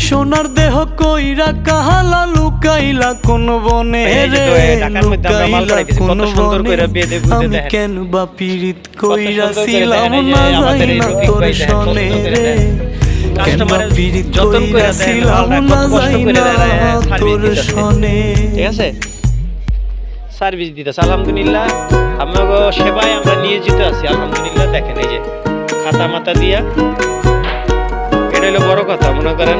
সোনার দেহ কইরা কাহালা লুকাইলা কোন বনে রে, লুকাইলা কোন বনে। আমি কেন বা পীড়িত কইরা ছিলাম না যাই না তোর সনে রে, কেন বা পীড়িত কইরা ছিলাম না যাই না তোর সনে। ঠিক আছে, সার্ভিস দিতেছে আলহামদুলিল্লাহ। আমাকে সেবায় আমরা নিয়োজিত আছি আলহামদুলিল্লাহ। দেখেন এই যে খাতা মাতা দিয়া, এটা হলো বড় কথা। মনে করেন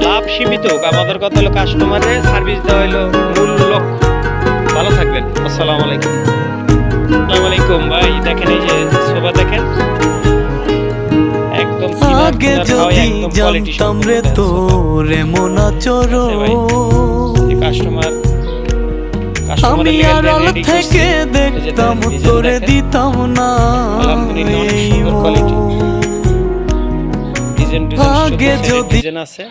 লাভ সীমিত হোক, আমাদের কথা হলো কাস্টমারের সার্ভিস দেওয়া হলো মূল লক্ষ্য। ভালো থাকবেন, আসসালামু আলাইকুম। আসসালামু আলাইকুম ভাই। দেখেন এই যে সোফা দেখেন, একদম আগে যদি জানতাম রে তোরে মনা চোরো, কাস্টমার আমি আড়াল থেকে দেখতাম তোরে দিতাম না। আগে যদি আছে,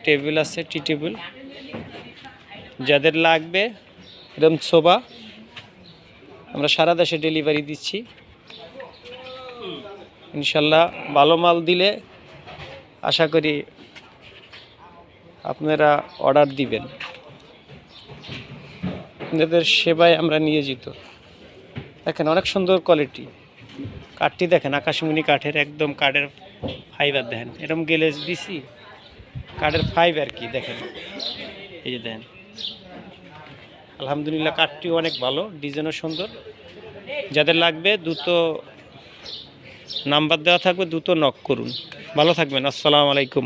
টেবিল আছে, টি টেবিল, যাদের লাগবে এরকম সোফা আমরা সারা দেশে ডেলিভারি দিচ্ছি ইনশাল্লাহ। ভালো মাল দিলে আশা করি আপনারা অর্ডার দিবেন। আপনাদের সেবায় আমরা নিয়োজিত। দেখেন অনেক সুন্দর কোয়ালিটি, কাঠটি দেখেন আকাশমণি কাঠের, একদম কাঠের ফাইবার। দেখেন এরকম গ্লেজ দিছি, কাঠের ফাইবার কি দেখেন, এই যে দেখেন আলহামদুলিল্লাহ। কাঠটিও অনেক ভালো, ডিজাইনও সুন্দর। যাদের লাগবে দ্রুত নাম্বার দেওয়া থাকবে, দ্রুত নক করুন। ভালো থাকবেন, আসসালামু আলাইকুম।